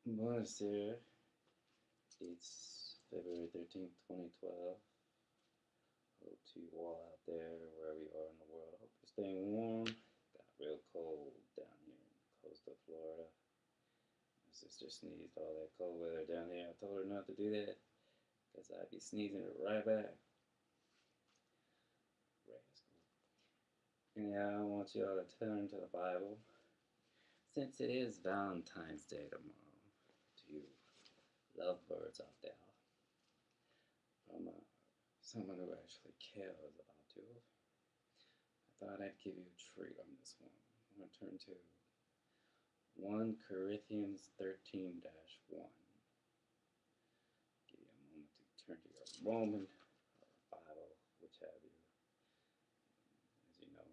Buonasera. It's February 13th, 2012. Hello to you all out there, wherever you are in the world. Hope you're staying warm. Got real cold down here in the coast of Florida. My sister sneezed all that cold weather down here. I told her not to do that because I'd be sneezing it right back. Rascal. Anyhow, I want you all to turn to the Bible. Since it is Valentine's Day tomorrow, to you lovebirds out there, from someone who actually cares about you, I thought I'd give you a treat on this one. I'm going to turn to 1 Corinthians 13-1. Give you a moment to turn to your Roman Bible, which have you. As you know,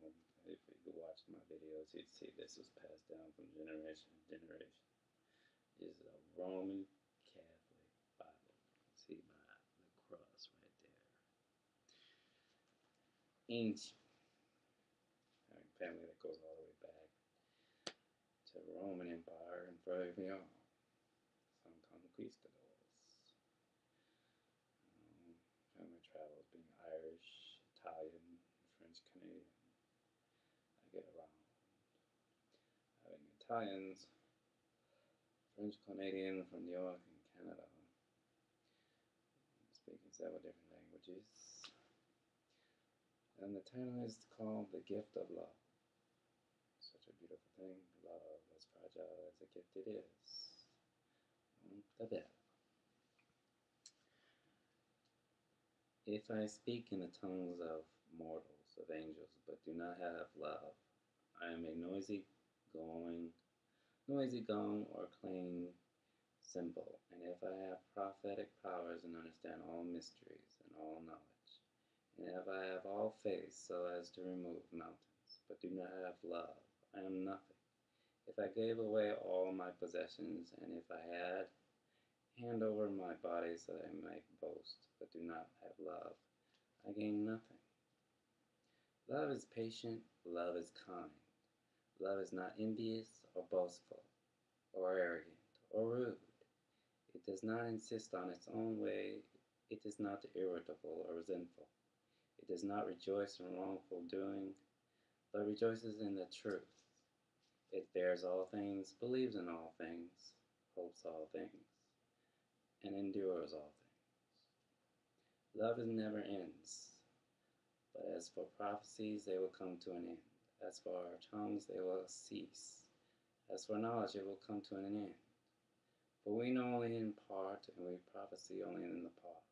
if you watched my videos, you'd see this was passed down from generation to generation. This is a Roman Catholic Bible. See by the cross right there. Ancient. Having family that goes all the way back to the Roman Empire and further beyond. Some conquistadors. Family travels being Irish, Italian, French Canadian. I get around. Having Italians, French Canadian from New York and Canada. Speaking several different languages. And the title is called The Gift of Love. Such a beautiful thing. Love, as fragile as a gift it is. The bell. If I speak in the tongues of mortals, of angels, but do not have love, I am a noisy gong or clanging cymbal. And if I have prophetic powers and understand all mysteries and all knowledge, and if I have all faith so as to remove mountains, but do not have love, I am nothing. If I gave away all my possessions, and if I had hand over my body so that I might boast, but do not have love, I gain nothing. Love is patient, love is kind. Love is not envious or boastful, or arrogant, or rude. It does not insist on its own way. It is not irritable or resentful. It does not rejoice in wrongful doing, but rejoices in the truth. It bears all things, believes in all things, hopes all things, and endures all things. Love never ends. But as for prophecies, they will come to an end. As for our tongues, they will cease. As for knowledge, it will come to an end. For we know only in part, and we prophesy only in the part.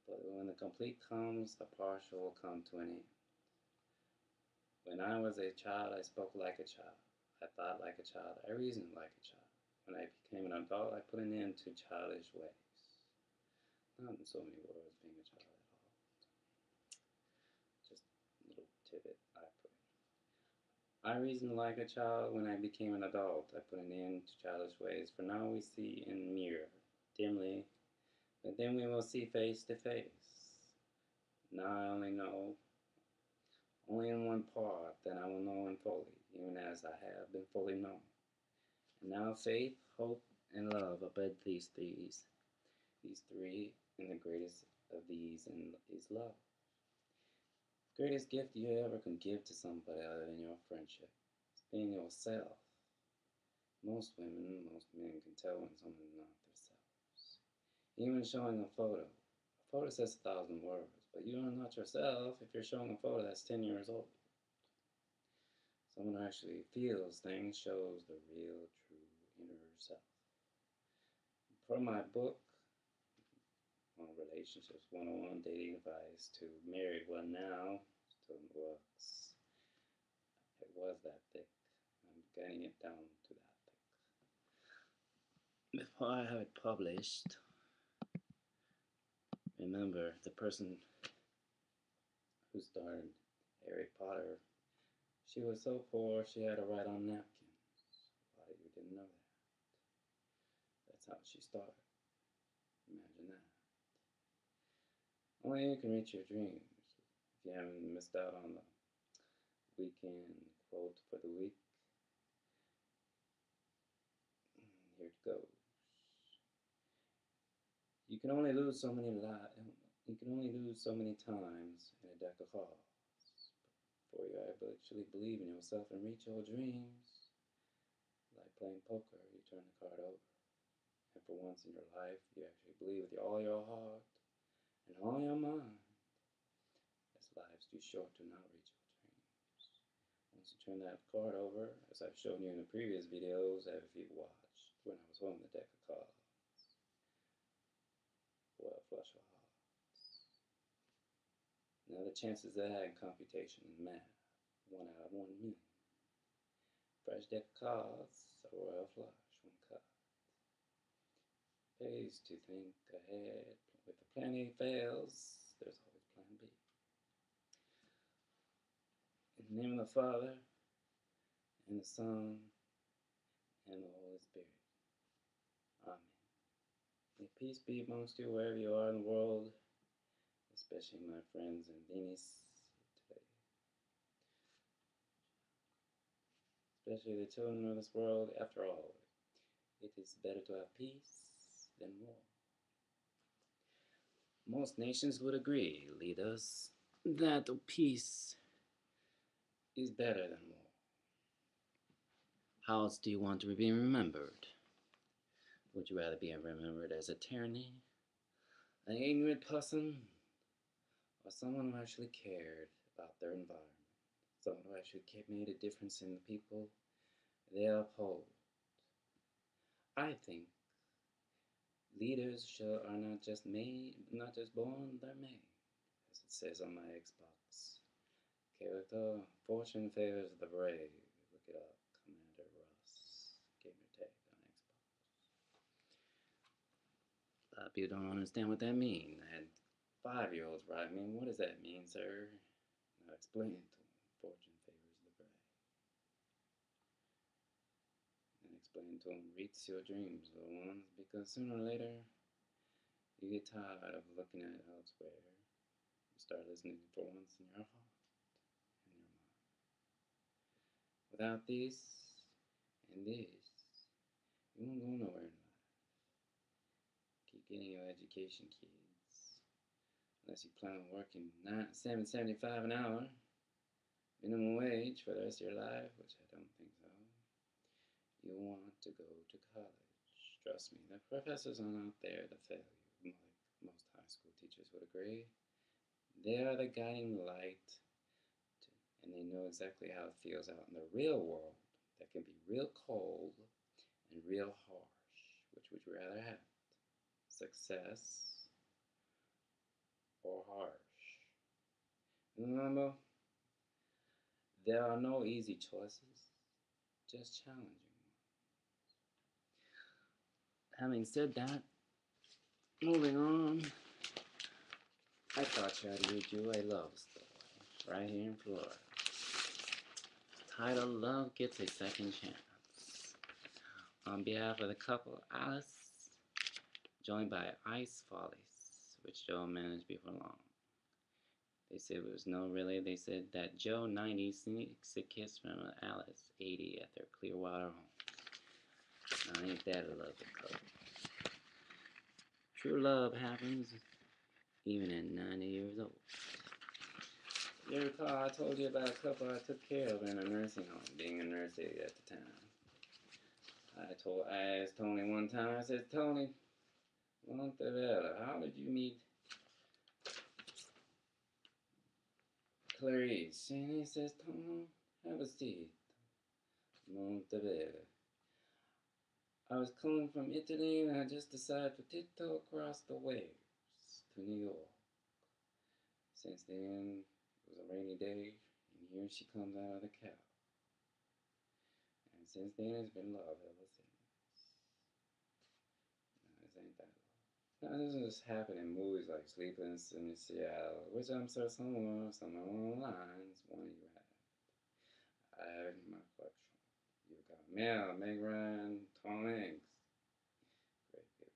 But when the complete comes, the partial will come to an end. When I was a child, I spoke like a child. I thought like a child. I reasoned like a child. When I became an adult, I put an end to childish ways. Not in so many words being a child at all. Just a little tidbit I put in. I reasoned like a child. When I became an adult, I put an end to childish ways. For now we see in mirror, dimly, but then we will see face to face. Now I only know, only in one part, then I will know in fully, even as I have been fully known. And now faith, hope, and love abide these three, and the greatest of these is love. Greatest gift you ever can give to somebody other than your friendship is being yourself. Most women, most men can tell when someone's not themselves. Even showing a photo. A photo says 1,000 words, but you are not yourself if you're showing a photo that's 10 years old. Someone who actually feels things shows the real, true, inner self. For my book on Relationships 101, Dating Advice to Married One Now, still in the works. It was that thick. I'm getting it down to that thick. Before I have it published, remember the person who starred Harry Potter, she was so poor she had to write on napkins. A lot of you didn't know that. That's how she started. Imagine that. Only you can reach your dreams. If you haven't missed out on the weekend quote for the week, here it goes. You can only lose so many You can only lose so many times in a deck of cards before you actually believe in yourself and reach your dreams. Like playing poker, you turn the card over, and for once in your life, you actually believe with all your heart and all your mind. As life's too short to not reach your dreams. Once you turn that card over, as I've shown you in the previous videos, if you've watched when I was holding the deck of cards, well, flush of hearts. Now the chances of that in computation and math, 1 out of 1,000,000. Fresh deck of cards, a royal flush, 1 card. Pays to think ahead. If the plan A fails, there's always plan B. In the name of the Father, and the Son, and the Holy Spirit. Amen. May peace be amongst you wherever you are in the world, especially my friends in Venice today. Especially the children of this world. After all, it is better to have peace than war. Most nations would agree, leaders, that peace is better than war. How else do you want to be remembered? Would you rather be remembered as a tyranny, an ignorant person, or someone who actually cared about their environment? Someone who actually made a difference in the people they uphold? I think leaders are not just born, they're made, as it says on my Xbox. Character, fortune favors the brave. Look it up, Commander Russ, gamer tag on Xbox. A lot of people don't understand what that means. I had 5-year-olds write me, what does that mean, sir? And I explained it to them, fortune favors the brave. And explained to them, reach your dreams, little ones, because sooner or later, you get tired of looking at it elsewhere. You start listening for once in your heart. Without this and this, you won't go nowhere in life. Keep getting your education, kids. Unless you plan on working $7.75 an hour, minimum wage for the rest of your life, which I don't think so. You want to go to college. Trust me, the professors are not there to fail you, like most high school teachers would agree. They are the guiding light, and they know exactly how it feels out in the real world. That can be real cold and real harsh. Which would you rather have? Success or harsh? Remember, there are no easy choices, just challenging ones. Having said that, moving on, I thought I'd read you a love story right here in Florida. Titled Love Gets a Second Chance. On behalf of the couple, Alice, joined by Ice Follies, which Joe managed before long. They said it was no really. They said that Joe, 90, sneaks a kiss from Alice, 80, at their Clearwater home. Now, ain't that a lovely couple? True love happens even at 90 years old. You recall I told you about a couple I took care of in a nursing home, being a nurse at the time. I asked Tony one time, I said, Tony, Monteverde, how did you meet Clarice? And he says, Tony, have a seat. Monteverde. I was coming from Italy and I just decided to tiptoe across the waves to New York. Since then, it was a rainy day, and here she comes out of the cab. And since then, it's been love ever since. No, this ain't that love. Now, this doesn't just happen in movies like Sleepless in Seattle, which I'm sure somewhere along the lines, one of you have. I have it in my collection. You've got Mel, Meg Ryan, Tom Hanks. Great people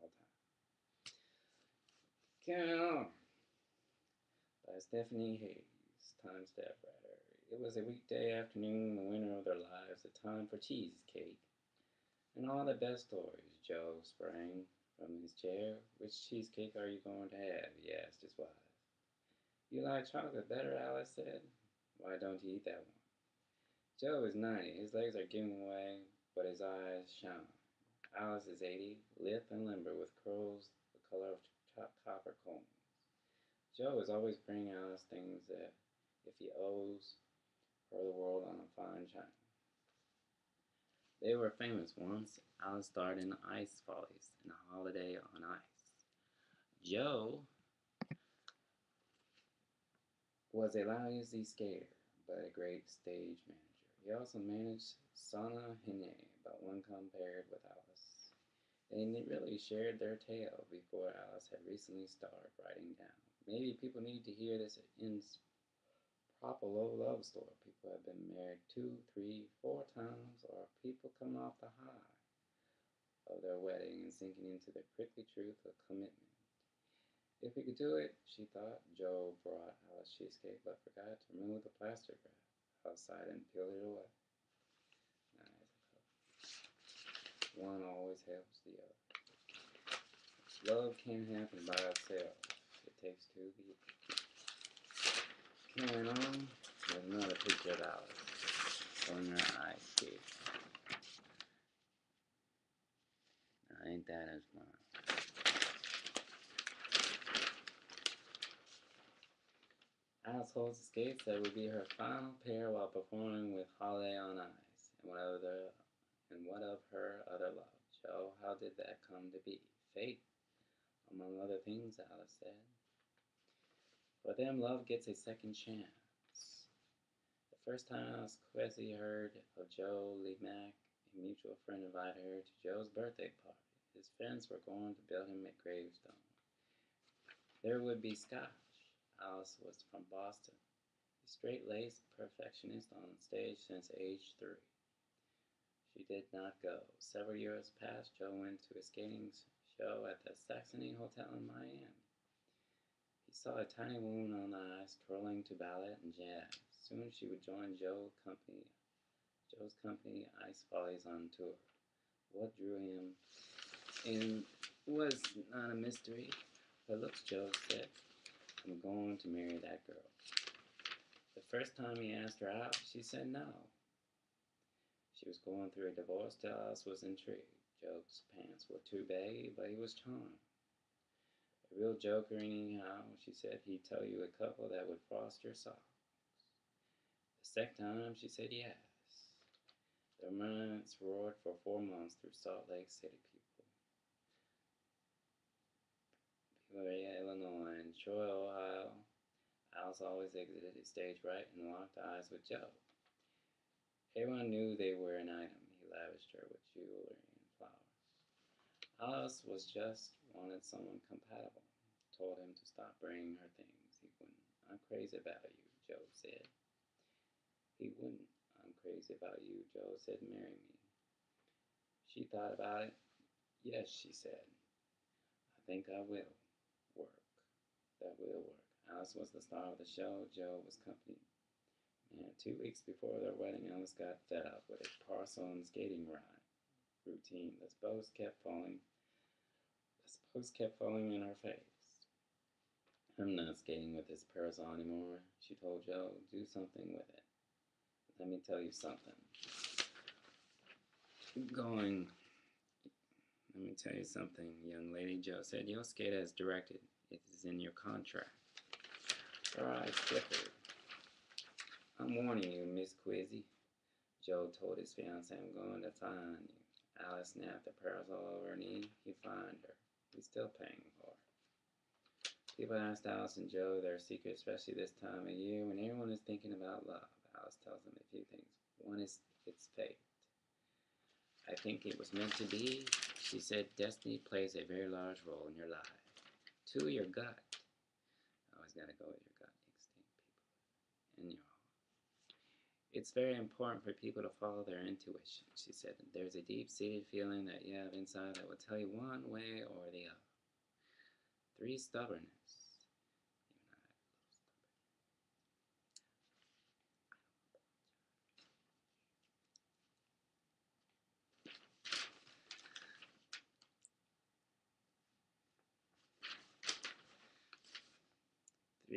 of all time. Carrying On by Stephanie Hayes, time step writer. It was a weekday afternoon in the winter of their lives, a time for cheesecake. And all the best stories. Joe sprang from his chair. Which cheesecake are you going to have? He asked his wife. You like chocolate better, Alice said. Why don't you eat that one? Joe is 90. His legs are giving way, but his eyes shine. Alice is 80, lithe and limber with curls the color of copper coins. Joe is always bringing Alice things that if he owes her the world on a fine china. They were famous once. Alice starred in Ice Follies and A Holiday on Ice. Joe was a lousy skater, but a great stage manager. He also managed Sana Hene, but when compared with Alice, they really shared their tale before Alice had recently started writing down. Maybe people need to hear this proper low love story. People have been married 2, 3, 4 times, or people coming off the high of their wedding and sinking into the prickly truth of commitment. If he could do it, she thought. Joe brought Alice cheesecake, but forgot to remove the plastic wrap outside and peeled it away. Nice. One always helps the other. Love can't happen by itself. It takes two people. Carrying on, there's another picture of Alice on her ice skate. Now, ain't that a smile? Alice holds the skates that would be her final pair while performing with Holiday on Ice. And what of her other love? Joe, how did that come to be? Fate, among other things, Alice said. For them, love gets a second chance. The first time Alice Kwesi heard of Joe Lee Mack, a mutual friend invited her to Joe's birthday party. His friends were going to build him a gravestone. There would be scotch. Alice was from Boston, a straight-laced perfectionist on stage since age 3. She did not go. Several years passed. Joe went to a skating show at the Saxony Hotel in Miami. He saw a tiny woman on the ice twirling to ballet and jazz. Soon she would join Joe's company, Ice Follies, on tour. What drew him in was not a mystery. Her looks, Joe said. I'm going to marry that girl. The first time he asked her out, she said no. She was going through a divorce. Alice was intrigued. Joe's pants were too baggy, but he was charming. A real joker anyhow, she said. He'd tell you a couple that would frost your socks. The second time, she said yes. The romance roared for 4 months through Salt Lake City. Peoria, Illinois, and Troy, Ohio. Alice always exited his stage right and locked eyes with Joe. Everyone knew they were an item. He lavished her with jewelry and flowers. Alice was just wanted someone compatible. Told him to stop bringing her things. He wouldn't. I'm crazy about you, Joe said. He wouldn't. I'm crazy about you, Joe said. Marry me. She thought about it. Yes, she said. I think I will. Work. That will work. Alice was the star of the show. Joe was company. And 2 weeks before their wedding, Alice got fed up with a parcel and skating routine. The spokes kept falling in her face. I'm not skating with this parasol anymore, she told Joe. Do something with it. Let me tell you something. Let me tell you something, young lady, Joe said. You'll skate as directed. It is in your contract. Her eyes flickered. I'm warning you, Miss Quizzy. Joe told his fiancée, I'm going to find you. Alice snapped the parasol over her knee. He fined her. He's still paying for her. People asked Alice and Joe their secret, especially this time of year when everyone is thinking about love. Alice tells them a few things. One is it's fate. I think it was meant to be. She said destiny plays a very large role in your life. 2, your gut. Always got to go with your gut. Extinct people. And your heart. It's very important for people to follow their intuition, she said. There's a deep-seated feeling that you have inside that will tell you one way or the other. 3, stubbornness.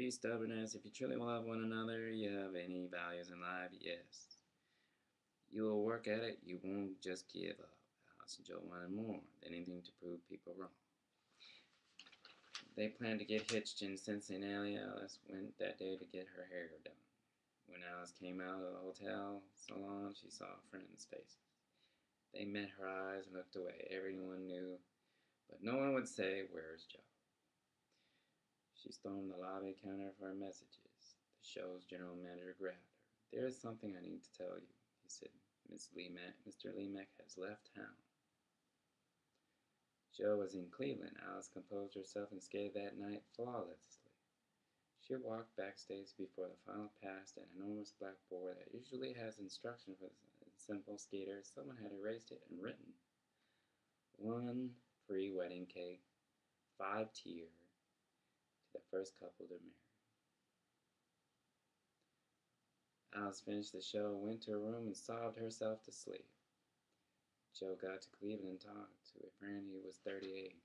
Be stubbornness. If you truly love one another, you have any values in life, yes. You will work at it. You won't just give up. Alice and Joe wanted more than anything to prove people wrong. They planned to get hitched in Cincinnati. Alice went that day to get her hair done. When Alice came out of the hotel salon, she saw friends' faces. They met her eyes and looked away. Everyone knew, but no one would say, "Where's Joe?" She stormed the lobby counter for her messages. The show's general manager grabbed her. "There is something I need to tell you," he said. Mr. Lemak has left town." Joe was in Cleveland. Alice composed herself and skated that night flawlessly. She walked backstage before the final passed an enormous blackboard that usually has instruction for the simple skaters. Someone had erased it and written, "1 free wedding cake, 5 tier to the first couple to marry." Alice finished the show, went to her room, and sobbed herself to sleep. Joe got to Cleveland and talked to a friend. He was 38.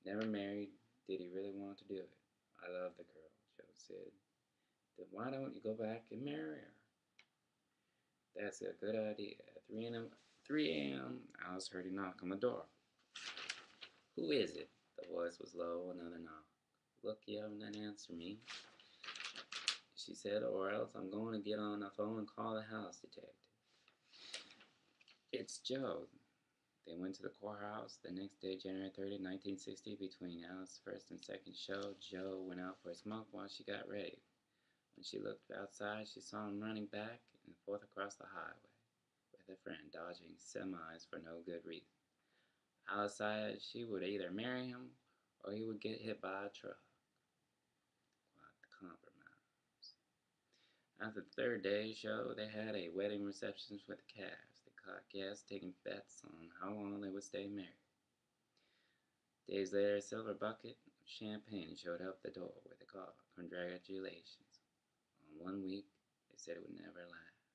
Never married. Did he really want to do it? "I love the girl," Joe said. "Then why don't you go back and marry her?" "That's a good idea." At 3 a.m., Alice heard a knock on the door. "Who is it?" The voice was low. Another knock. "Look, you haven't answered me," she said, "or else I'm going to get on the phone and call the house detective." "It's Joe." They went to the courthouse. The next day, January 30, 1960, between Alice's first and second show, Joe went out for a smoke while she got ready. When she looked outside, she saw him running back and forth across the highway with a friend, dodging semis for no good reason. Alice decided she would either marry him or he would get hit by a truck. Quite the compromise. After the third day's show, they had a wedding reception with the cast. They caught guests taking bets on how long they would stay married. Days later, a silver bucket of champagne showed up the door with a card. "Congratulations on 1 week." They said it would never last.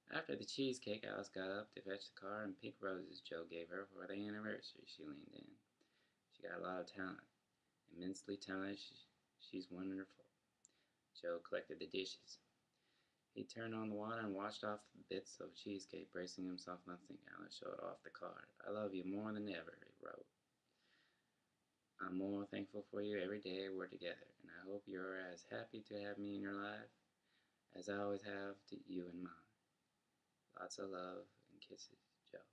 After the cheesecake, Alice got up to fetch the car and pink roses Joe gave her for the anniversary. She leaned in. "She got a lot of talent. Immensely talented. She's wonderful." Joe collected the dishes. He turned on the water and washed off the bits of cheesecake, bracing himself not to think. Alice showed off the card. "I love you more than ever," he wrote. "I'm more thankful for you every day we're together, and I hope you're as happy to have me in your life as I always have to you in mine. Lots of love and kisses, Joe."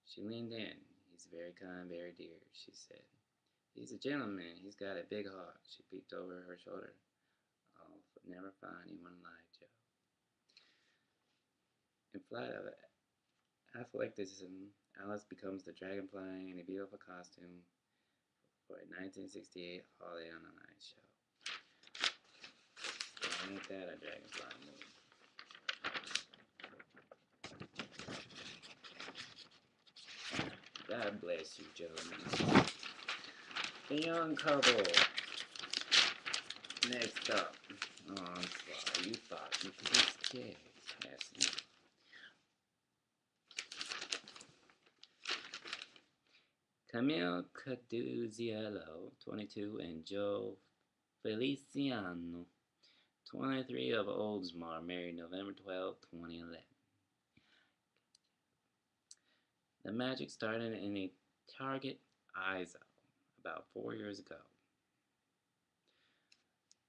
She leaned in. "He's very kind, very dear," she said. "He's a gentleman. He's got a big heart." She peeked over her shoulder. "I'll never find anyone like Joe." In flight of athleticism, Alice becomes the dragonfly in a beautiful costume for a 1968 Holiday on Ice show. Ain't that a dragonfly movie? God bless you, Joe. The young couple. Next up. Oh, I'm sorry. You thought you could escape. Yes. Camille Caduziello, 22, and Joe Feliciano, 23, of Oldsmar, married November 12, 2011. The magic started in a Target ISO about 4 years ago.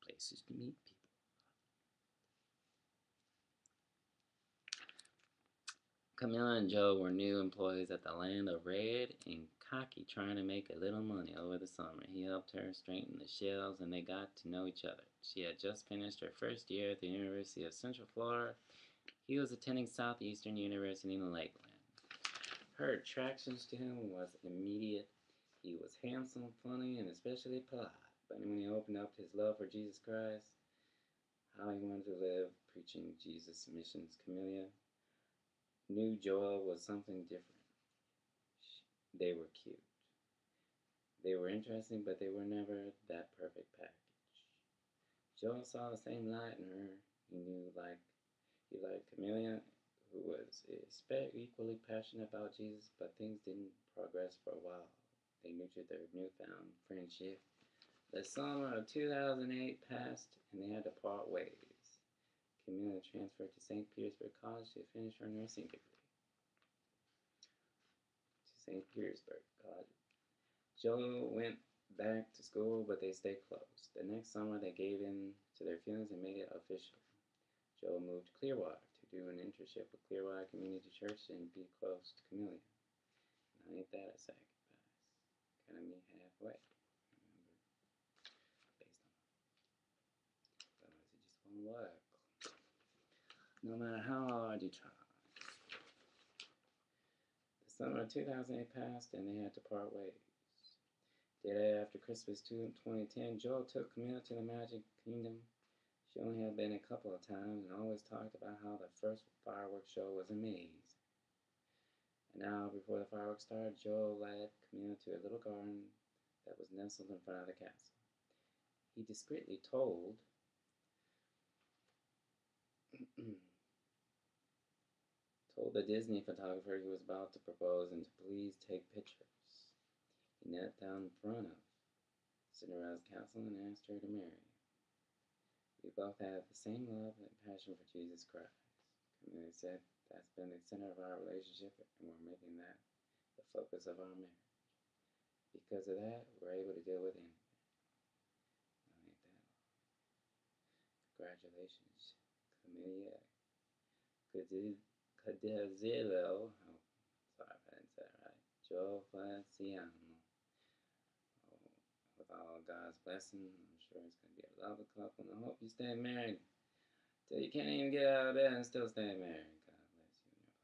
Places to meet people. Camilla and Joe were new employees at the Land of Red and Cocky, trying to make a little money over the summer. He helped her straighten the shelves, and they got to know each other. She had just finished her first year at the University of Central Florida. He was attending Southeastern University in Lakeland. Her attractions to him was immediate. He was handsome, funny, and especially polite. But when he opened up his love for Jesus Christ, how he wanted to live, preaching Jesus' missions, Camilla knew Joel was something different. They were cute. They were interesting, but they were never that perfect package. Joel saw the same light in her. He liked Camilla, who was equally passionate about Jesus, but things didn't progress for a while. They nurtured their newfound friendship The summer of 2008 passed, and they had to part ways. Camilla transferred to St. Petersburg College to finish her nursing degree. To St. Petersburg College. Joe went back to school, but they stayed close. The next summer, they gave in to their feelings and made it official. Joe moved to Clearwater to do an internship with Clearwater Community Church and be close to Camilla. Now, ain't that a sacrifice? Gotta meet halfway. Remember, based on otherwise it just won't work. No matter how hard you try. The summer of 2008 passed, and they had to part ways. The day after Christmas 2010, Joel took Camilla to the Magic Kingdom. She only had been a couple of times and always talked about how the first fireworks show was amazing. And now, before the fireworks started, Joel led Camilla to a little garden that was nestled in front of the castle. He discreetly told the Disney photographer he was about to propose and to please take pictures. He knelt down in front of Cinderella's castle and asked her to marry him. We both have the same love and passion for Jesus Christ. Camilla said, that's been the center of our relationship, and we're making that the focus of our marriage. Because of that, we're able to deal with anything. Now, ain't that all? Congratulations, Camilla. Cadillo. Oh, sorry if I didn't say it right. Joe Feliciano. With all God's blessing, I'm sure it's going to be a lovely couple, and I hope you stay married till you can't even get out of bed and still stay married. God bless you and your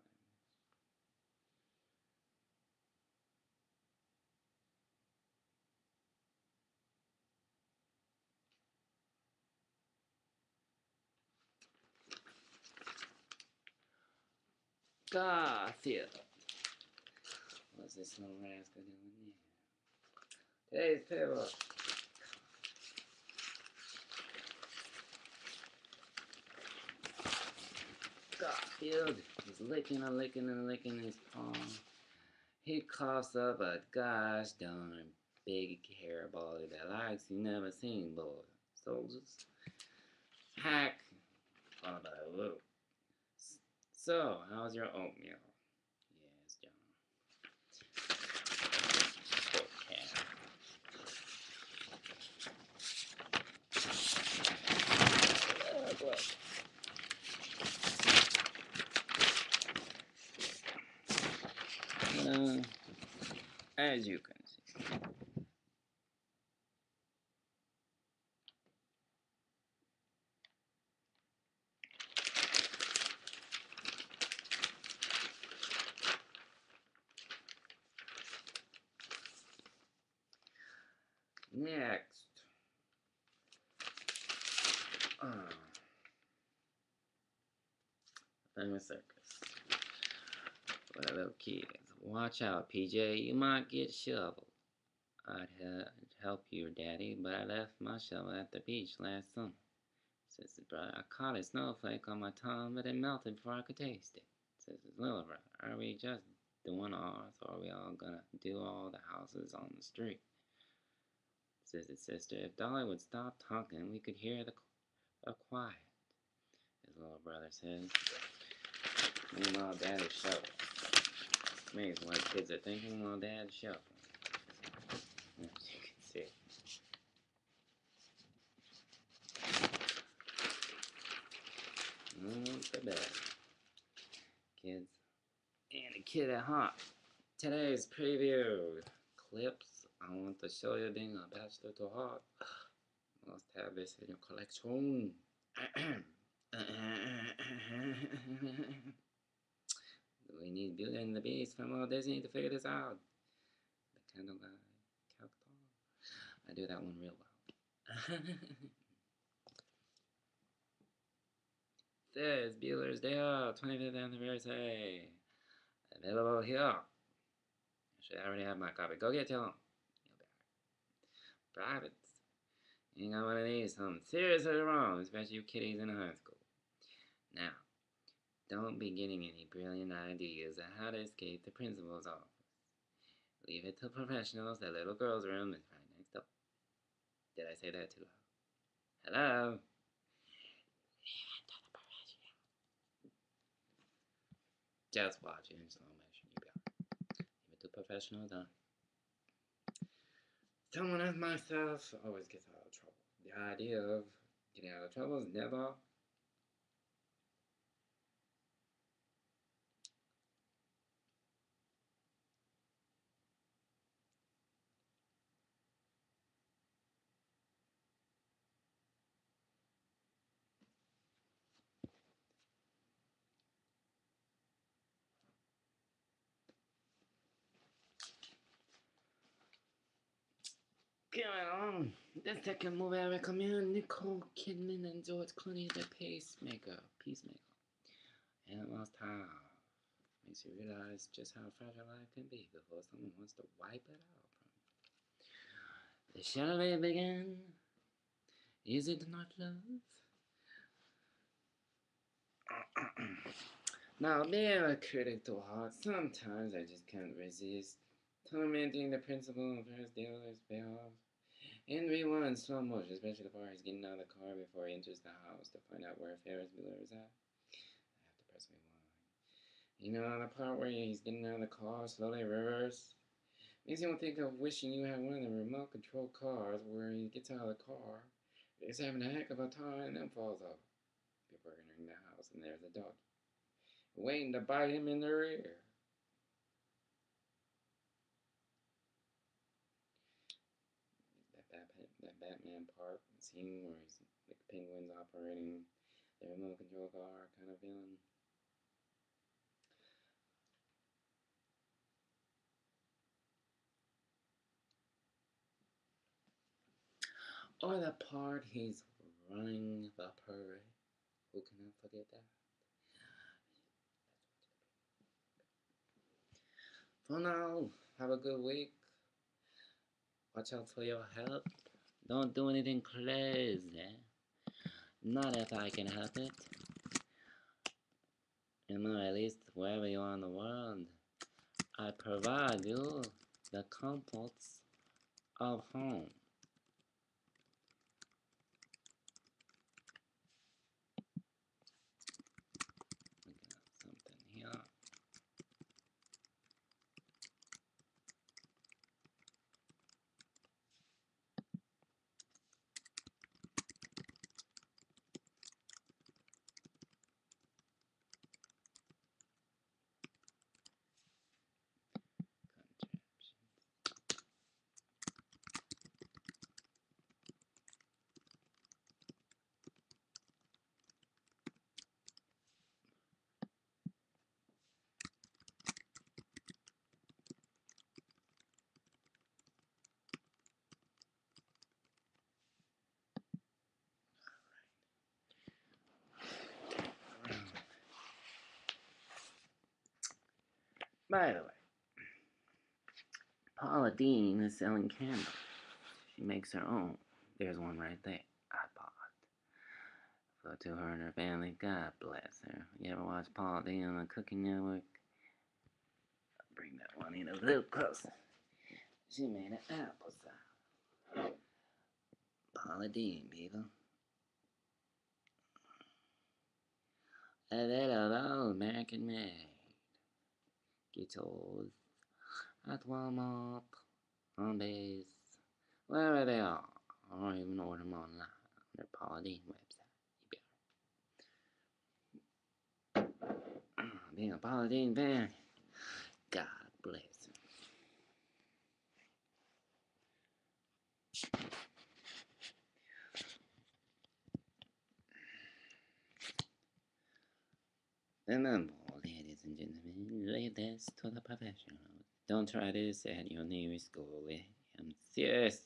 family. Garfield. What's this little rascal doing there? Today's paper. Garfield is licking and licking and licking his palm. He coughs up a gosh darn big hairball that likes you never seen, boy. Soldiers. Hack. All about a little. So, how's your oatmeal? Yes, John. As you can see. Next. Famous circus. For the little kids. Watch out, PJ. You might get shoveled. I'd help you, Daddy, but I left my shovel at the beach last summer. Says his brother. I caught a snowflake on my tongue, but it melted before I could taste it. Says his little brother. Are we just doing ours, or are we all gonna do all the houses on the street? Says his sister. If Dolly would stop talking, we could hear the quiet. His little brother says. Meanwhile, Daddy's shovel. Amazing what kids are thinking while Dad's shovel. As you can see. The bed. Kids. And a kid at heart. Today's preview clips. I want to show you being a bachelor to heart. Must have this in your collection. We need Beauty and the Beast from Walt Disney to figure this out. The Candle Guy, Cactus. I do that one real well. This Bueller's Day Off, 25th anniversary. Available here. Actually, I already have my copy. Go get your own. Privates. You got one of these, something seriously wrong, especially you kiddies in high school. Now, don't be getting any brilliant ideas on how to escape the principal's office. Leave it to professionals. The little girl's room is right next door. Did I say that too loud? Hello? Just watch it in slow motion. You got it. Even too professional, done. Someone as myself always gets out of trouble. The idea of getting out of trouble is never going on. The second movie I recommend, Nicole Kidman and George Clooney, The Peacemaker. And it must have. Makes you realize just how fragile life can be before someone wants to wipe it out from you. Shall we begin? Is it not love? Now, being a critic to heart, sometimes I just can't resist tormenting the principal of first dealer's behalf. And rewind in slow motion, especially the part he's getting out of the car before he enters the house to find out where Ferris Bueller is at. I have to press rewind. You know, the part where he's getting out of the car, slowly reverse. Makes you think of wishing you had one of the remote control cars where he gets out of the car, is having a heck of a time, and then falls off before entering the house, and there's a dog waiting to bite him in the rear. That Batman part, scene where he's like penguins operating the remote control car kind of feeling. Or the part he's running the parade. Who cannot forget that? For now, have a good week. Watch out for your health. Don't do anything crazy. Not if I can help it. At least wherever you are in the world, I provide you the comforts of home. Looking at something here. By the way, Paula Dean is selling candles. She makes her own. There's one right there. I bought. For to her and her family, God bless her. You ever watch Paula Dean on the Cooking Network? I'll bring that one in a little closer. She made an apple cider. Paula Dean, people. A little American made. Get yours at Walmart, on base, wherever they are, or even order them online on their Paula Dean website. Being a Paula Dean fan, God bless him. Remember, ladies and gentlemen, leave this to the professionals. Don't try this at your nearest school. I'm serious.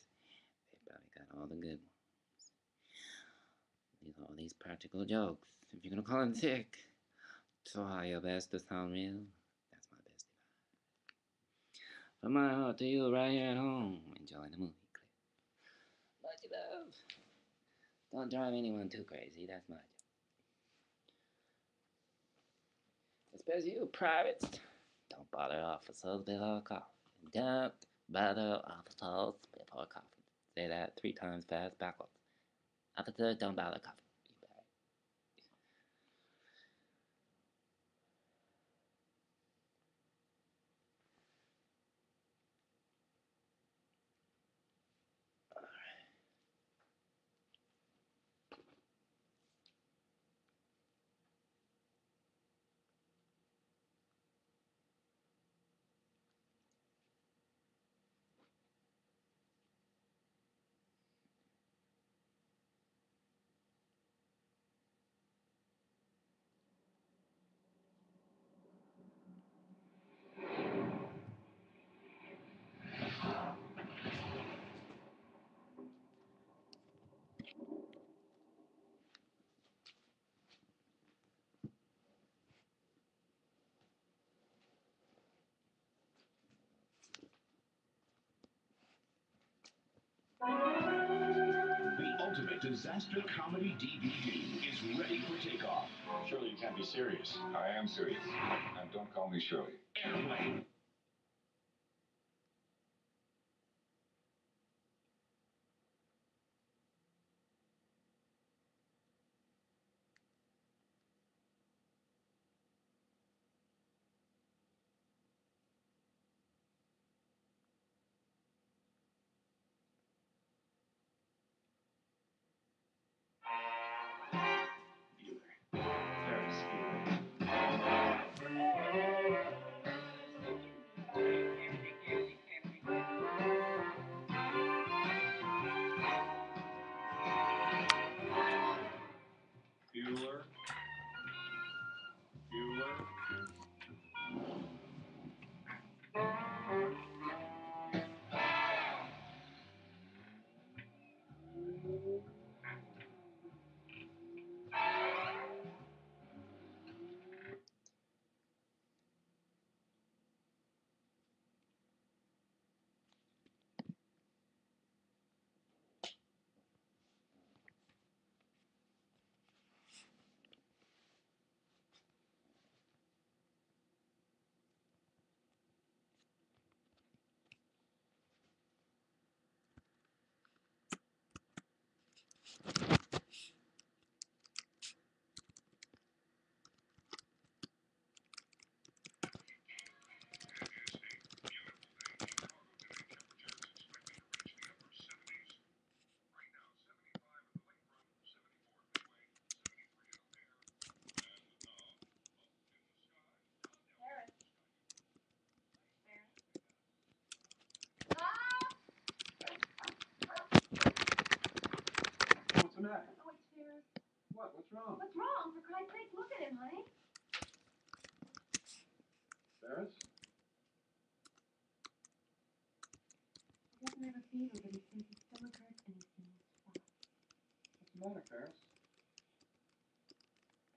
They probably got all the good ones. These are all these practical jokes. If you're gonna call in sick, try your best to sound real. That's my best advice. From my heart to you right here at home, enjoy the movie clip. Much love. Don't drive anyone too crazy, that's my job. Especially you privates. Don't bother officers before coffee. Don't bother officers before coffee. Say that 3 times fast backwards. Officer, don't bother coffee. The ultimate disaster comedy DVD is ready for takeoff. Surely you can't be serious. I am serious. And don't call me Shirley. Airplane. Bueller. Bueller. What's the matter? Oh, it's Ferris. What? What's wrong? What's wrong? For Christ's sake, look at him, honey. Ferris? He doesn't have a fever, but he says his stomach hurts and he's feeling spots. What's the matter, Ferris?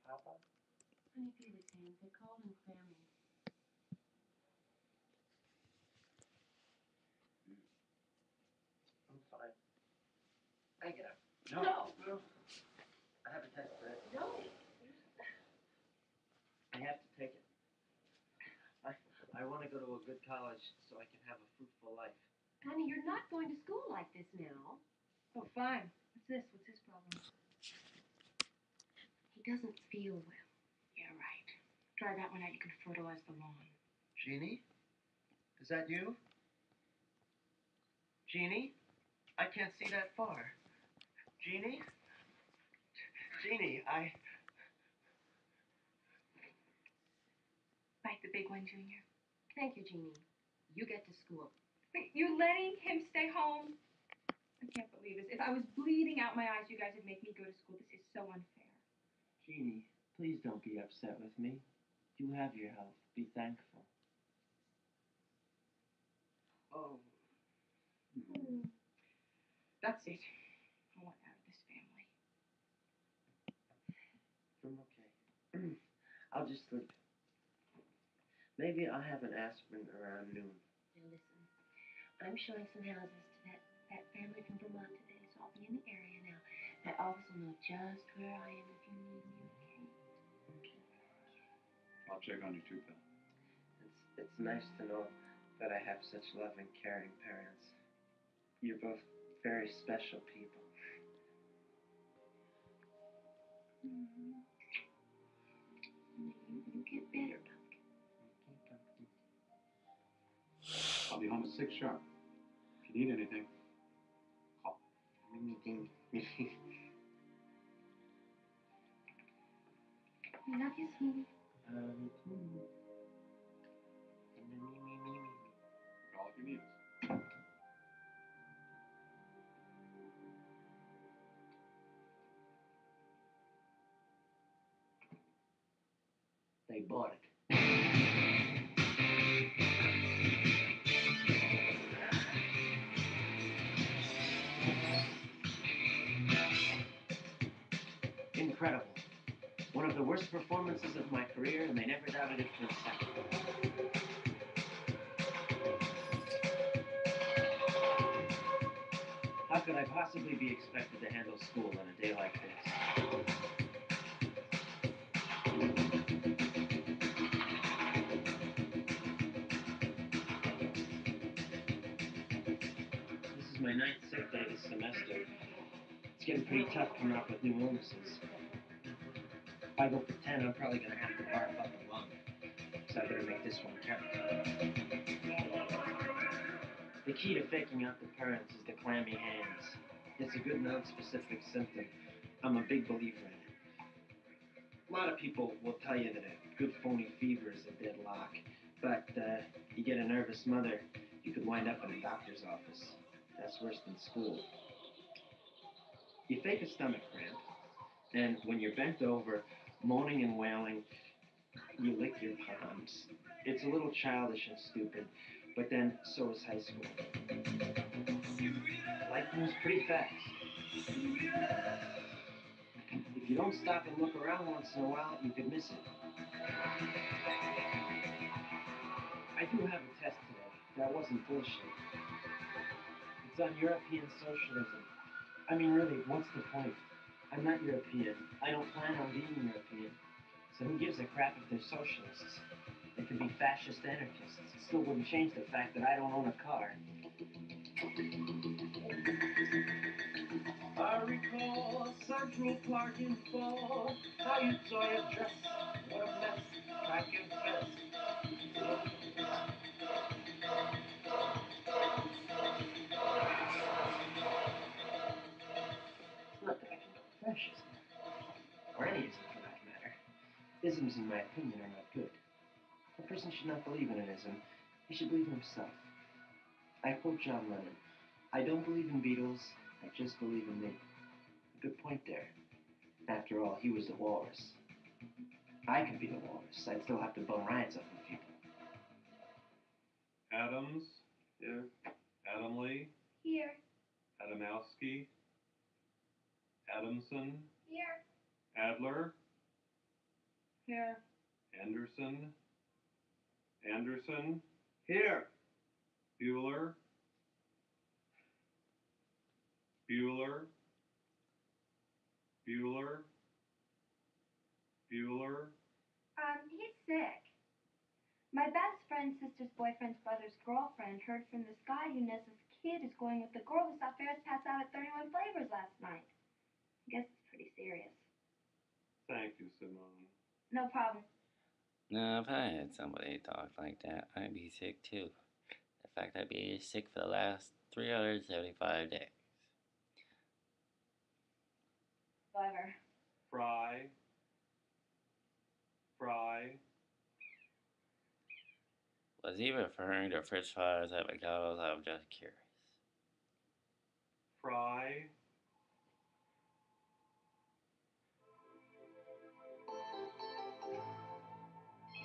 Papa? Funny feelings, hands. They're cold and clammy. I'm fine. I get up. No. I have a test today. No. I have to take it. I want to go to a good college so I can have a fruitful life. Honey, you're not going to school like this now. Oh, fine. What's this? What's his problem? He doesn't feel well. Yeah, right. Dry that one out, you can fertilize the lawn. Jeannie? Is that you? Jeannie? I can't see that far. Jeannie? Jeannie, Bite the big one, Junior. Thank you, Jeannie. You get to school. Wait, you're letting him stay home? I can't believe this. If I was bleeding out my eyes, you guys would make me go to school. This is so unfair. Jeannie, please don't be upset with me. You have your health. Be thankful. Oh. That's it. I want out of this family. I'm okay. I'll just sleep. Maybe I'll have an aspirin around noon. Now listen, I'm showing some houses to that family from Vermont today, so I'll be in the area now. That office will know just where I am if you need me, okay? I'll check on you too, pal. It's nice to know that I have such loving, caring parents. You're both very special people. You get better, Pumpkin. I'll be home at 6 sharp. If you need anything, call. Anything. Love you, sweetie. Call if you need us. They bought it. Incredible. One of the worst performances of my career, and they never doubted it for a second. How could I possibly be expected to handle school on a day like this? This is my 9th sick day this semester. It's getting pretty tough coming up with new illnesses. If I go for 10, I'm probably going to have to barf up a lung. So I better make this one count. The key to faking out the parents is the clammy hands. It's a good non-specific symptom. I'm a big believer in it. A lot of people will tell you that a good phony fever is a deadlock, but you get a nervous mother, you could wind up in a doctor's office. That's worse than school. You fake a stomach cramp, and when you're bent over, moaning and wailing, you lick your palms. It's a little childish and stupid, but then so is high school. Life moves pretty fast. If you don't stop and look around once in a while, you could miss it. I do have a test today. That wasn't bullshit. It's on European socialism. I mean, really, what's the point? I'm not European. I don't plan on being European. So who gives a crap if they're socialists? They could be fascist anarchists. It still wouldn't change the fact that I don't own a car. I recall Central Park in fall. How you saw your dress. What a mess. I confess. Not that I condone fascism. Or any ism for that matter. Isms, in my opinion, are not good. A person should not believe in an ism. He should believe in himself. I quote John Lennon. I don't believe in Beatles. I just believe in me. A good point there. After all, he was the walrus. I could be the walrus. I'd still have to bum rides up with people. Adams. Yeah. Adamley. Here. Adamowski. Adamson. Here. Adler. Here. Anderson. Anderson. Here. Bueller. Bueller. Bueller. Bueller. He's sick. My best friend's sister's boyfriend's brother's girlfriend heard from this guy who knows this kid is going with the girl who saw Ferris pass out at 31 Flavors last night. I guess it's pretty serious. Thank you, Simone. No problem. Now, if I had somebody talk like that, I'd be sick too. In fact, I'd be sick for the last 375 days. Whatever. Fry. Fry. Was he referring to French fries at McDonald's? I'm just curious. Fry.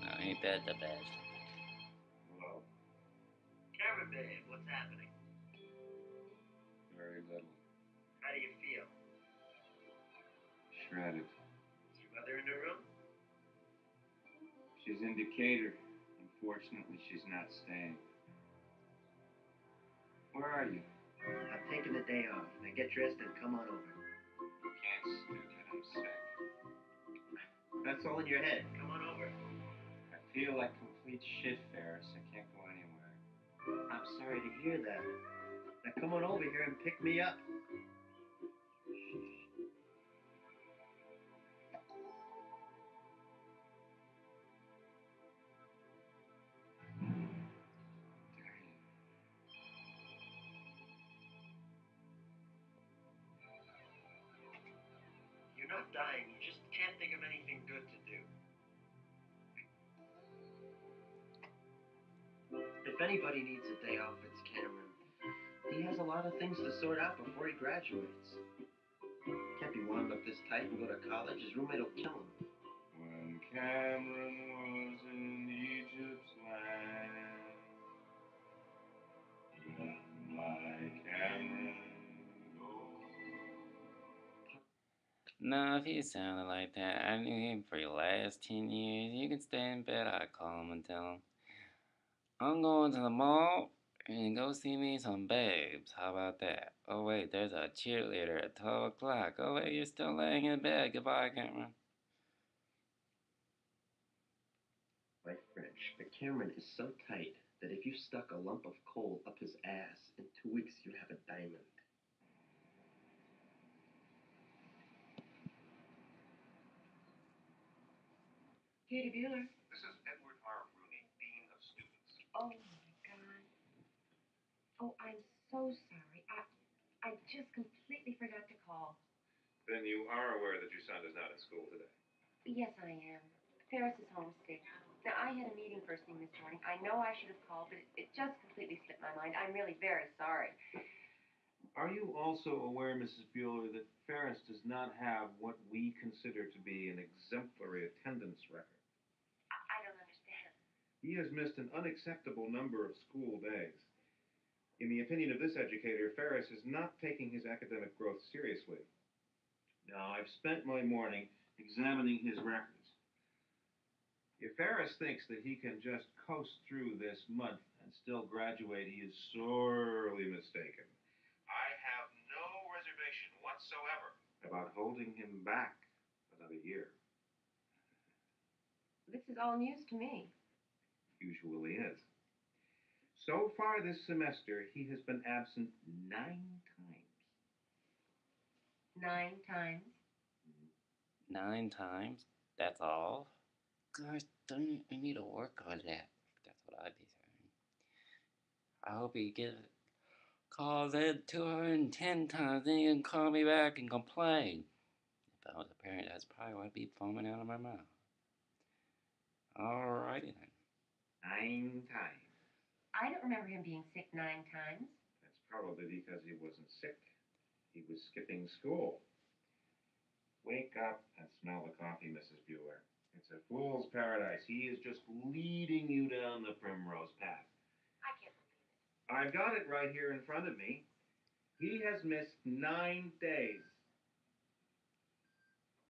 No, ain't that the best? Hello. Karen, babe, what's happening? Very little. How do you feel? Shredded. Is your mother in the room? She's in Decatur. Unfortunately, she's not staying. Where are you? I'm taking the day off. Now get dressed and come on over. You can't do that. I'm sick. That's all in your head. Come on over. I feel like complete shit, Ferris. I can't go anywhere. I'm sorry to hear that. Now come on over here and pick me up. You're not dying, you just can't think of anything good to do. If anybody needs a day off, it's Cameron. He has a lot of things to sort out before he graduates. Can't be wound up this tight and go to college. His roommate will kill him. When Cameron was in Egypt's land, let my Cameron go. No, if he sounded like that, I knew him for the last 10 years. You can stay in bed, I'd call him and tell him, I'm going to the mall and go see me some babes. How about that? Oh, wait, there's a cheerleader at 12 o'clock. Oh, wait, you're still laying in bed. Goodbye, Cameron. My French, but Cameron is so tight that if you stuck a lump of coal up his ass, in 2 weeks you'd have a diamond. Katie Bueller. This is Edward R. Rooney, Dean of Students. Oh my God. Oh, I'm so sorry. I just completely forgot to call. Then you are aware that your son is not in school today. Yes, I am. Ferris is homesick. Now, I had a meeting first thing this morning. I know I should have called, but it just completely slipped my mind. I'm really very sorry. Are you also aware, Mrs. Bueller, that Ferris does not have what we consider to be an exemplary attendance record? I don't understand. He has missed an unacceptable number of school days. In the opinion of this educator, Ferris is not taking his academic growth seriously. Now, I've spent my morning examining his records. If Ferris thinks that he can just coast through this month and still graduate, he is sorely mistaken. I have no reservation whatsoever About holding him back another year. This is all news to me. Usually is. So far this semester, he has been absent 9 times. 9 times. 9 times? That's all? Gosh, I need to work on that. That's what I'd be saying. I hope he calls in 210 times, then he can call me back and complain. If I was a parent, that's probably what I'd be foaming out of my mouth. Alrighty then. 9 times. I don't remember him being sick 9 times. That's probably because he wasn't sick. He was skipping school. Wake up and smell the coffee, Mrs. Bueller. It's a fool's paradise. He is just leading you down the primrose path. I can't believe it. I've got it right here in front of me. He has missed 9 days.